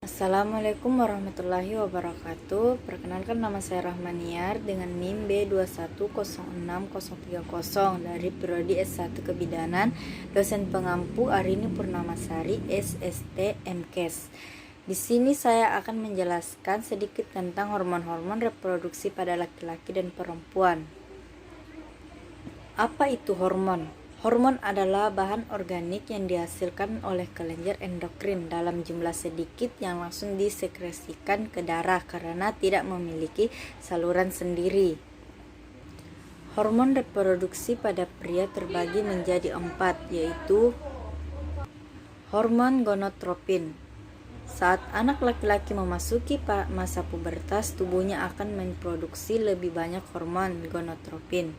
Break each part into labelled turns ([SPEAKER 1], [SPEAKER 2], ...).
[SPEAKER 1] Assalamualaikum warahmatullahi wabarakatuh. Perkenalkan, nama saya Rahmaniar dengan NIM B21060030 dari Prodi S1 Kebidanan, dosen pengampu Arini Purnamasari, SST MKes. Di sini saya akan menjelaskan sedikit tentang hormon-hormon reproduksi pada laki-laki dan perempuan. Apa itu hormon? Hormon adalah bahan organik yang dihasilkan oleh kelenjar endokrin dalam jumlah sedikit yang langsung disekresikan ke darah karena tidak memiliki saluran sendiri. Hormon reproduksi pada pria terbagi menjadi 4, yaitu hormon gonadotropin. Saat anak laki-laki memasuki masa pubertas, tubuhnya akan memproduksi lebih banyak hormon gonadotropin.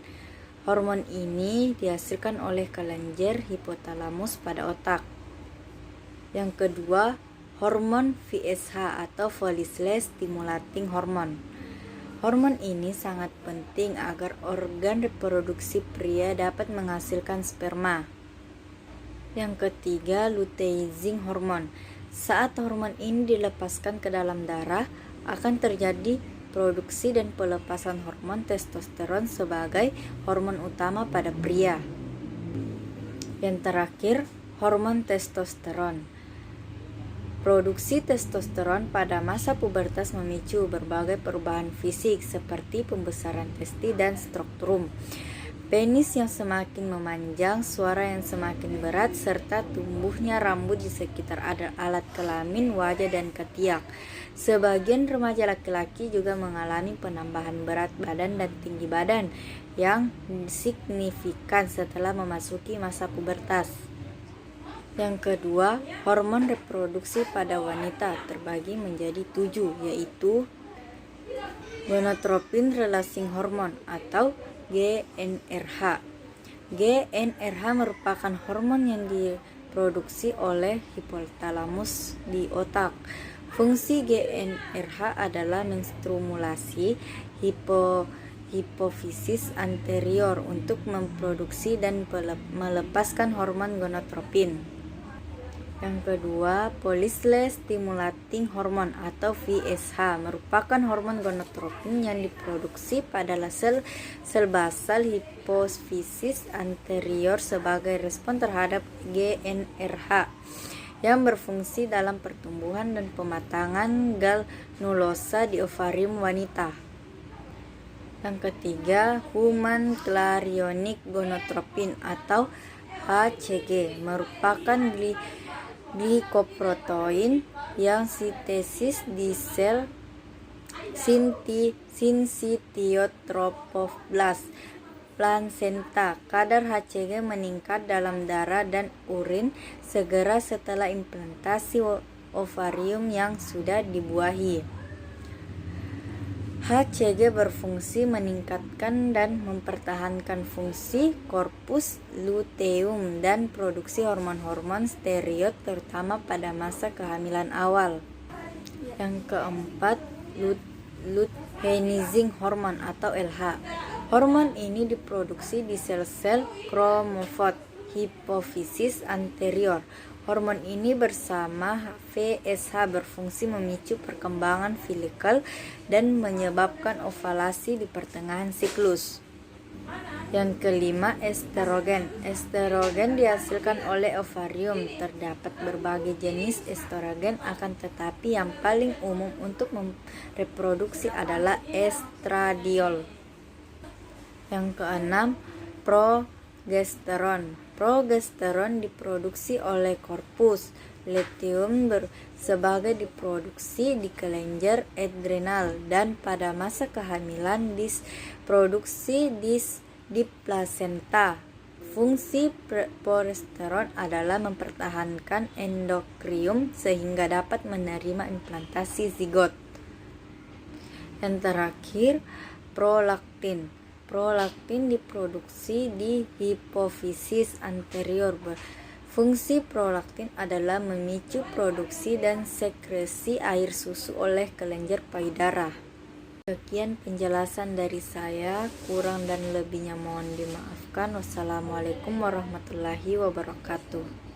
[SPEAKER 1] Hormon ini dihasilkan oleh kelenjar hipotalamus pada otak. Yang kedua, hormon FSH atau follicle stimulating hormone. Hormon ini sangat penting agar organ reproduksi pria dapat menghasilkan sperma. Yang ketiga, luteinizing hormone. Saat hormon ini dilepaskan ke dalam darah, akan terjadi produksi dan pelepasan hormon testosteron sebagai hormon utama pada pria. Yang terakhir, hormon testosteron. Produksi testosteron pada masa pubertas memicu berbagai perubahan fisik seperti pembesaran testi dan struktur penis yang semakin memanjang, suara yang semakin berat, serta tumbuhnya rambut di sekitar alat kelamin, wajah, dan ketiak. Sebagian remaja laki-laki juga mengalami penambahan berat badan dan tinggi badan yang signifikan setelah memasuki masa pubertas. Yang kedua, hormon reproduksi pada wanita terbagi menjadi 7, yaitu gonadotropin releasing hormone atau GnRH. GnRH merupakan hormon yang diproduksi oleh hipotalamus di otak. Fungsi GnRH adalah menstimulasi hipofisis anterior untuk memproduksi dan melepaskan hormon gonadotropin. Yang kedua, follicle stimulating hormone atau FSH merupakan hormon gonadotropin yang diproduksi pada sel basal hipofisis anterior sebagai respon terhadap GnRH yang berfungsi dalam pertumbuhan dan pematangan granulosa di ovarium wanita. Yang ketiga, human chorionic gonadotropin atau HCG merupakan glikoprotein yang sintesis di sel sincitiotrophoblast plasenta. Kadar HCG meningkat dalam darah dan urin segera setelah implantasi ovarium yang sudah dibuahi. HCG berfungsi meningkatkan dan mempertahankan fungsi korpus luteum dan produksi hormon-hormon steroid terutama pada masa kehamilan awal. Yang keempat, luteinizing hormone atau LH. Hormon ini diproduksi di sel-sel kromofot hipofisis anterior. Hormon ini bersama FSH berfungsi memicu perkembangan folikel dan menyebabkan ovalasi di pertengahan siklus. Yang kelima, estrogen. Estrogen dihasilkan oleh ovarium. Terdapat berbagai jenis estrogen, akan tetapi yang paling umum untuk reproduksi adalah estradiol. Yang keenam, progesteron. Progesteron diproduksi oleh korpus luteum sebagai diproduksi di kelenjar adrenal dan pada masa kehamilan diproduksi di plasenta. Fungsi progesteron adalah mempertahankan endokrium sehingga dapat menerima implantasi zigot. Yang terakhir, prolaktin. Prolaktin diproduksi di hipofisis anterior. Fungsi prolaktin adalah memicu produksi dan sekresi air susu oleh kelenjar payudara. Sekian penjelasan dari saya, kurang dan lebihnya mohon dimaafkan. Wassalamualaikum warahmatullahi wabarakatuh.